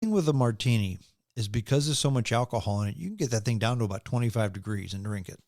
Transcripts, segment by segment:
thing with a martini is because there's so much alcohol in it, you can get that thing down to about 25 degrees and drink it.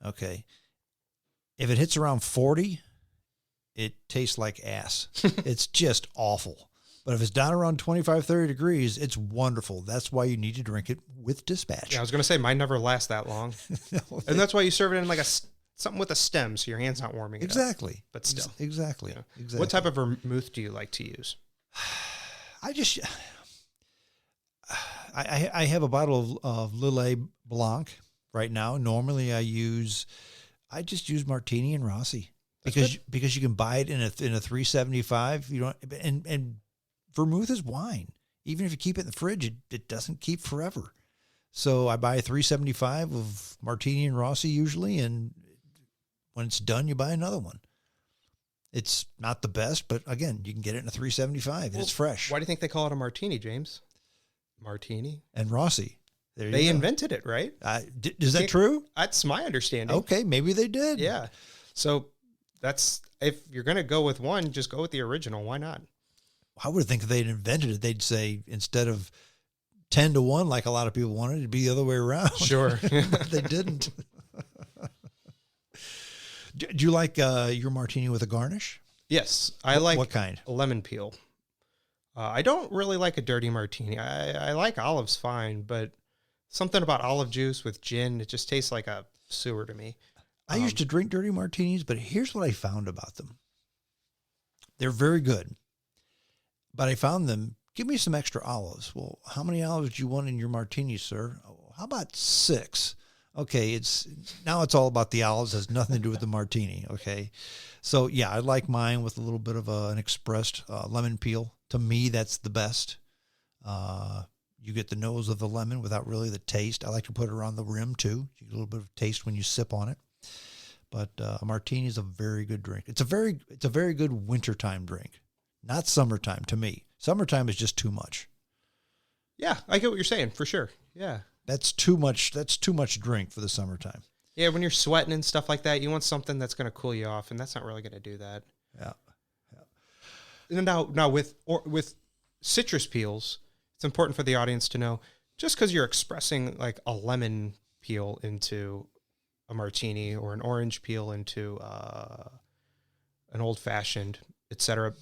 Okay. If it hits around 40, it tastes like ass. It's just awful. But if it's down around 25, 30 degrees, it's wonderful. That's why you need to drink it with dispatch. Yeah, I was going to say, mine never lasts that long. No, and that's why you serve it in like something with a stem so your hand's not warming it Exactly. up. But still. Exactly. Yeah. Exactly. What type of vermouth do you like to use? I have a bottle of Lillet Blanc right now. Normally I just use Martini and Rossi because you can buy it in a 375. You don't, and vermouth is wine. Even if you keep it in the fridge, it doesn't keep forever. So I buy a 375 of Martini and Rossi usually, and when it's done, you buy another one. It's not the best, but again, you can get it in a 375 and it's fresh. Why do you think they call it a martini, James? Martini and Rossi. They invented it, right? Is that true? That's my understanding. Okay, maybe they did. Yeah. So if you're going to go with one, just go with the original. Why not? I would think if they'd invented it, they'd say instead of 10-1, like a lot of people wanted, it'd be the other way around. Sure. But they didn't. Do you like your martini with a garnish? Yes. I like what kind? A lemon peel. I don't really like a dirty martini. I like olives fine, but something about olive juice with gin, it just tastes like a sewer to me. I used to drink dirty martinis, but here's what I found about them. They're very good. But I found them, give me some extra olives. Well, how many olives do you want in your martini, sir? Oh, how about 6? Okay, now it's all about the olives. It has nothing to do with the martini, okay? So, yeah, I like mine with a little bit of an expressed lemon peel. To me, that's the best. You get the nose of the lemon without really the taste. I like to put it around the rim, too. You get a little bit of taste when you sip on it. But a martini is a very good drink. It's a very good wintertime drink. Not summertime to me. Summertime is just too much. Yeah, I get what you're saying for sure. Yeah. That's too much drink for the summertime. Yeah, when you're sweating and stuff like that, you want something that's going to cool you off, and that's not really going to do that. Yeah. And now with citrus peels, it's important for the audience to know, just because you're expressing like a lemon peel into a martini or an orange peel into an old fashioned, etc.,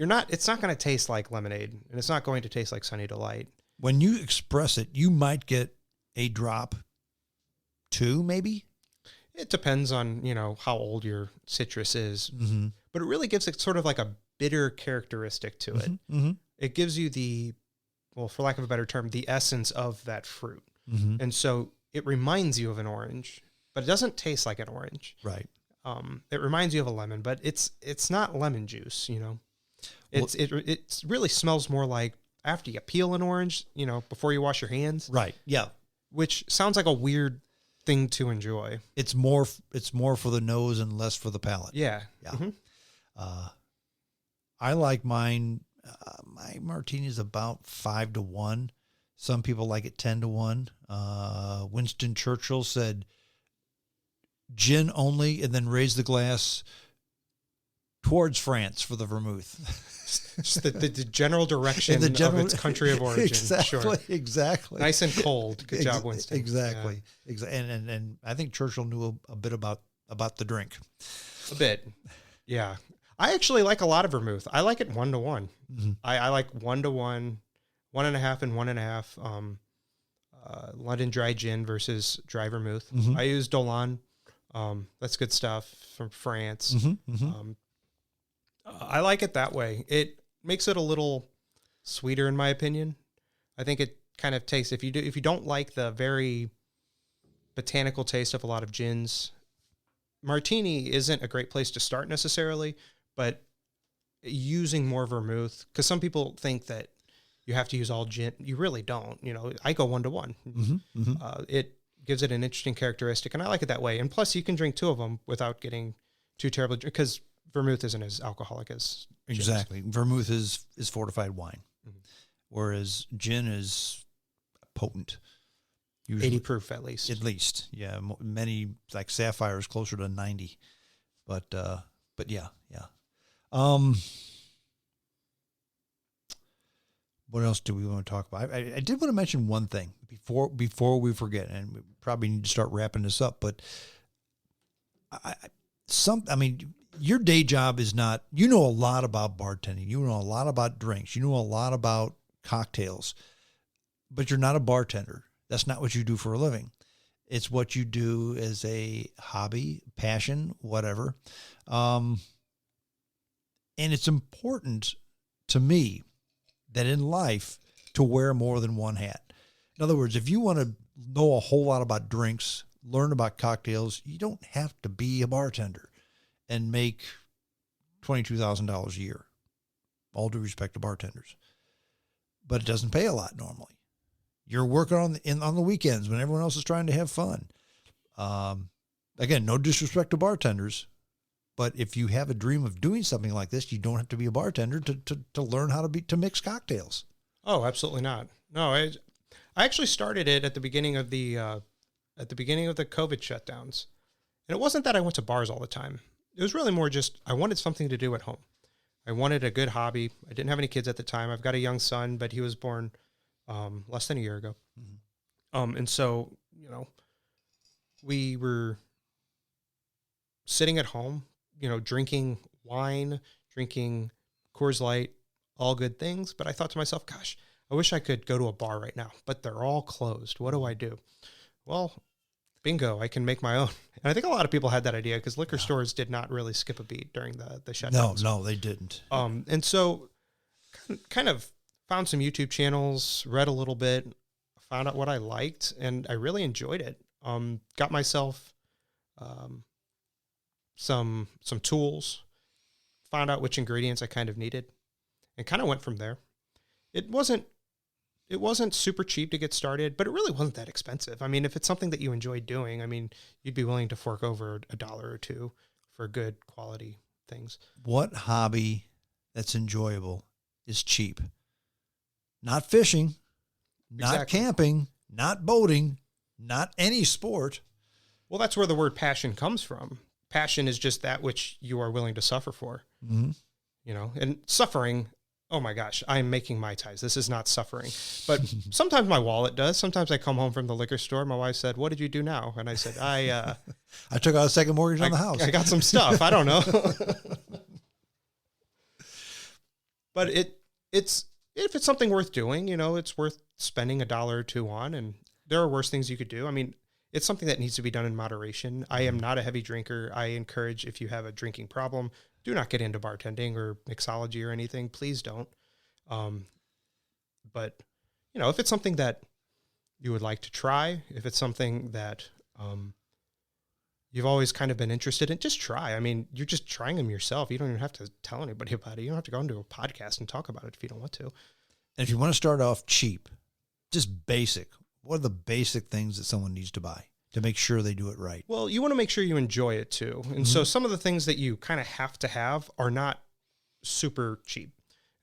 it's not going to taste like lemonade, and it's not going to taste like Sunny Delight. When you express it, you might get a drop, 2 maybe. It depends on, how old your citrus is, mm-hmm. but it really gives it sort of like a bitter characteristic to it. Mm-hmm. It gives you for lack of a better term, the essence of that fruit. Mm-hmm. And so it reminds you of an orange, but it doesn't taste like an orange. Right. It reminds you of a lemon, but it's not lemon juice, It really smells more like after you peel an orange, before you wash your hands. Right. Yeah. Which sounds like a weird thing to enjoy. It's more for the nose and less for the palate. Yeah. Yeah. Mm-hmm. I like mine. My martini is about 5-1. Some people like it 10-1. Winston Churchill said, "Gin only, and then raise the glass towards France for the vermouth." Just the general direction of its country of origin. Exactly, sure. Exactly. Nice and cold. Good job, Winston. Exactly. Yeah. Exactly. And I think Churchill knew a bit about the drink. A bit. Yeah. I actually like a lot of vermouth. I like it 1-1. Mm-hmm. I like 1-1, 1.5 and 1.5. London dry gin versus dry vermouth. Mm-hmm. I use Dolan. That's good stuff from France. Mm-hmm. Mm-hmm. I like it that way. It makes it a little sweeter, in my opinion. I think it kind of tastes, if you don't like the very botanical taste of a lot of gins, martini isn't a great place to start necessarily, but using more vermouth, because some people think that you have to use all gin. You really don't. I go 1-1. Mm-hmm. Mm-hmm. It gives it an interesting characteristic, and I like it that way. And plus, you can drink 2 of them without getting too terrible, because vermouth isn't as alcoholic as gin. Exactly. Vermouth is fortified wine, mm-hmm. whereas gin is potent. Usually, 80 proof at least. At least, yeah. Many, like Sapphire, is closer to 90, but yeah. What else do we want to talk about? I did want to mention one thing before we forget, and we probably need to start wrapping this up. But your day job is not. You know a lot about bartending. You know a lot about drinks. You know a lot about cocktails, but you're not a bartender. That's not what you do for a living. It's what you do as a hobby, passion, whatever. And it's important to me that in life to wear more than one hat. In other words, if you want to know a whole lot about drinks, learn about cocktails, you don't have to be a bartender and make $22,000 a year. All due respect to bartenders. But it doesn't pay a lot normally. You're working on the weekends when everyone else is trying to have fun. Again, no disrespect to bartenders, but if you have a dream of doing something like this, you don't have to be a bartender to learn how to mix cocktails. Oh, absolutely not. No, I actually started it at the beginning of the COVID shutdowns, and it wasn't that I went to bars all the time. It was really more just I wanted something to do at home. I wanted a good hobby. I didn't have any kids at the time. I've got a young son, but he was born less than a year ago. Mm-hmm. And so, we were sitting at home, drinking wine, drinking Coors Light, all good things. But I thought to myself, gosh, I wish I could go to a bar right now, but they're all closed. What do I do? Well, bingo, I can make my own. And I think a lot of people had that idea because liquor stores did not really skip a beat during the shutdowns. No, they didn't. And so kind of found some YouTube channels, read a little bit, found out what I liked, and I really enjoyed it. Got myself some tools, found out which ingredients I kind of needed, and kind of went from there. It wasn't super cheap to get started, but it really wasn't that expensive. I mean, if it's something that you enjoy doing, I mean, you'd be willing to fork over $1 or $2 for good quality things. What hobby that's enjoyable is cheap? Not fishing, not camping, not boating, not any sport. Well, that's where the word passion comes from. Passion is just that which you are willing to suffer for. Mm-hmm. And suffering, oh my gosh, I'm making MaiTais. This is not suffering. But sometimes my wallet does. Sometimes I come home from the liquor store. My wife said, "What did you do now?" And I said, I took out a second mortgage on the house. I got some stuff. I don't know. But if it's something worth doing, it's worth spending $1 or $2 on. And there are worse things you could do. I mean, it's something that needs to be done in moderation. I am not a heavy drinker. I encourage, if you have a drinking problem, do not get into bartending or mixology or anything. Please don't. But, if it's something that you would like to try, if it's something that you've always kind of been interested in, just try. I mean, you're just trying them yourself. You don't even have to tell anybody about it. You don't have to go into a podcast and talk about it if you don't want to. And if you want to start off cheap, just basic, what are the basic things that someone needs to buy to make sure they do it right? Well, you want to make sure you enjoy it too. And so some of the things that you kind of have to have are not super cheap.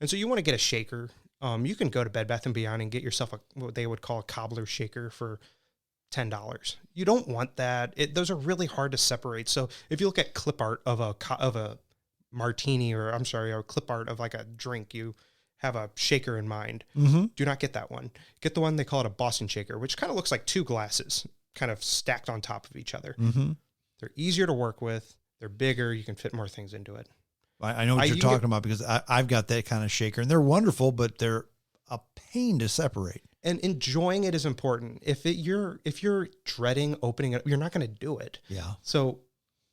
And so you want to get a shaker. You can go to Bed Bath & Beyond and get yourself what they would call a cobbler shaker for $10. You don't want that. Those are really hard to separate. So if you look at clip art of a martini, or clip art of like a drink, you have a shaker in mind. Mm-hmm. Do not get that one. Get the one they call it a Boston shaker, which kind of looks like two glasses kind of stacked on top of each other. Mm-hmm. They're easier to work with. They're bigger. You can fit more things into it. I know what you're talking about because I've got that kind of shaker, and they're wonderful, but they're a pain to separate. And enjoying it is important. If you're dreading opening it, you're not going to do it. Yeah. So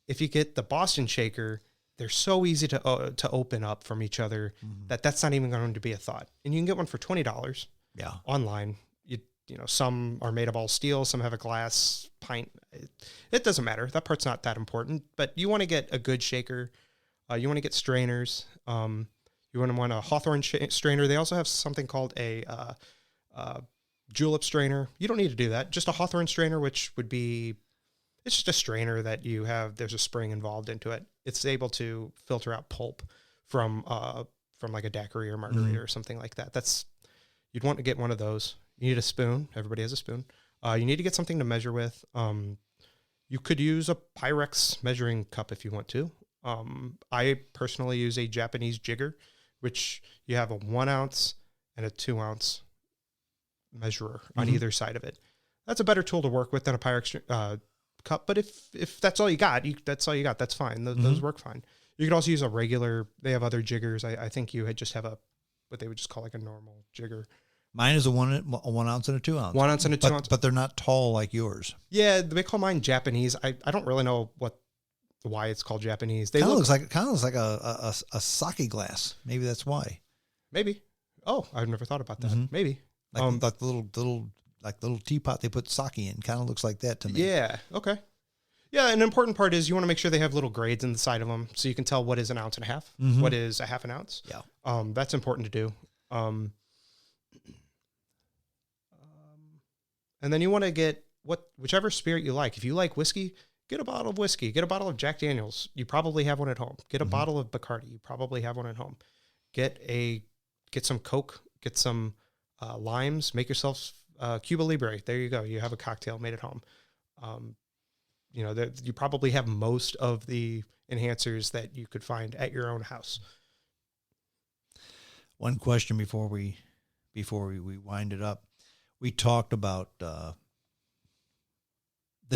if you get the Boston shaker, they're so easy to open up from each other that's not even going to be a thought. And you can get one for $20. Yeah. Online. Some are made of all steel, some have a glass pint. It doesn't matter. That part's not that important. But you want to get a good shaker. You want to get strainers. You want a Hawthorne strainer. They also have something called a julep strainer. You don't need to do that. Just a Hawthorne strainer, which would be, it's just a strainer that you have. There's a spring involved into it. It's able to filter out pulp from like a daiquiri or margarita or something like that. You'd want to get one of those. You need a spoon. Everybody has a spoon. You need to get something to measure with. You could use a Pyrex measuring cup if you want to. I personally use a Japanese jigger, which you have a 1 ounce and a 2-ounce measurer on either side of it. That's a better tool to work with than a Pyrex cup. But if that's all you got, that's all you got. That's fine. Those work fine. You could also use a regular. They have other jiggers. I think you just have what they would just call like a normal jigger. Mine is a 1 ounce and a 2 ounce. 1 ounce and a 2 ounce. But they're not tall like yours. Yeah, they call mine Japanese. I don't really know why it's called Japanese. They looks like a sake glass. Maybe that's why. Maybe. Oh, I've never thought about that. Maybe. Like the little teapot they put sake in. Kind of looks like that to me. Yeah. Okay. Yeah, an important part is you want to make sure they have little grades in the side of them, so you can tell what is 1.5 ounces, what is a 1/2 ounce. Yeah. That's important to do. And then you want to get whichever spirit you like. If you like whiskey, get a bottle of whiskey. Get a bottle of Jack Daniels. You probably have one at home. Get a bottle of Bacardi. You probably have one at home. Get some Coke. Get some limes. Make yourself Cuba Libre. There you go. You have a cocktail made at home. You probably have most of the enhancers that you could find at your own house. One question before we wind it up. We talked about the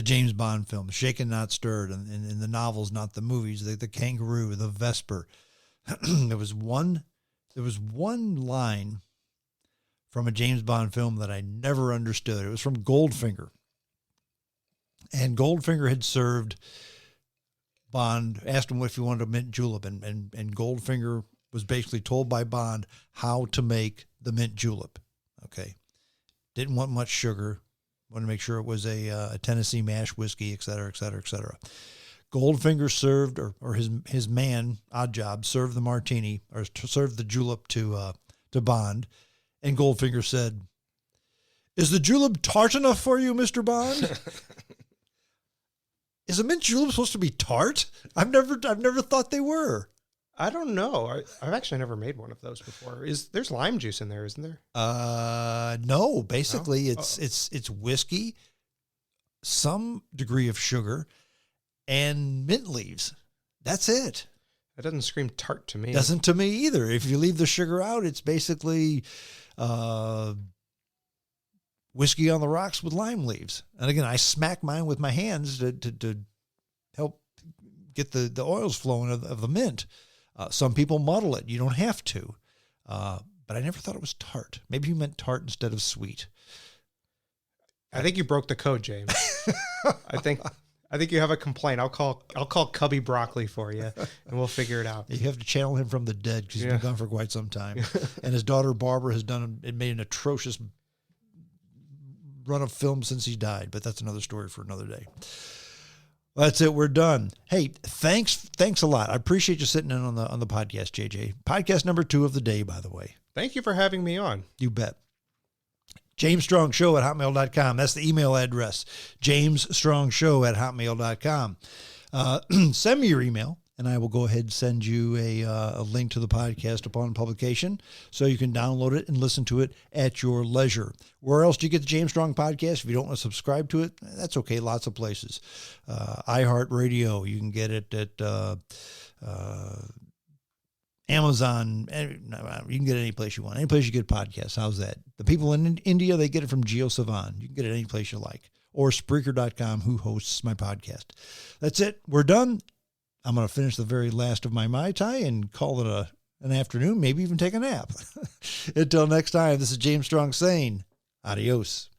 James Bond film, Shaken Not Stirred, and in the novels, not the movies, the kangaroo, the Vesper. There was one line from a James Bond film that I never understood. It was from Goldfinger. And Goldfinger had served Bond, asked him if he wanted a mint julep, and Goldfinger was basically told by Bond how to make the mint julep. Okay. Didn't want much sugar. Wanted to make sure it was a Tennessee mash whiskey, et cetera, et cetera, et cetera. Goldfinger served, or his man, Oddjob, served the martini, or served the julep to Bond. And Goldfinger said, "Is the julep tart enough for you, Mr. Bond?" Is a mint julep supposed to be tart? I've never thought they were. I don't know. I've actually never made one of those before. There's lime juice in there, isn't there? No. Basically, it's whiskey, some degree of sugar, and mint leaves. That's it. That doesn't scream tart to me. Doesn't to me either. If you leave the sugar out, it's basically whiskey on the rocks with lime leaves. And again, I smack mine with my hands to help get the oils flowing of the mint. Some people muddle it. You don't have to. But I never thought it was tart. Maybe you meant tart instead of sweet. I think you broke the code, James. I think you have a complaint. I'll call Cubby Broccoli for you, and we'll figure it out. You have to channel him from the dead because he's been gone for quite some time. And his daughter Barbara has made an atrocious run of film since he died. But that's another story for another day. Well, that's it. We're done. Hey, thanks a lot. I appreciate you sitting in on the podcast, JJ. Podcast number 2 of the day, by the way. Thank you for having me on. You bet. JamesStrongShow@hotmail.com. That's the email address. JamesStrongShow@hotmail.com. Send me your email, and I will go ahead and send you a link to the podcast upon publication so you can download it and listen to it at your leisure. Where else do you get the James Strong podcast? If you don't want to subscribe to it, that's okay. Lots of places. iHeartRadio, you can get it at Amazon. You can get it any place you want. Any place you get podcasts. How's that? The people in India, they get it from GeoSavan. You can get it any place you like. Or Spreaker.com, who hosts my podcast. That's it. We're done. I'm going to finish the very last of my MaiTai and call it an afternoon, maybe even take a nap. Until next time, this is James Strong saying adios.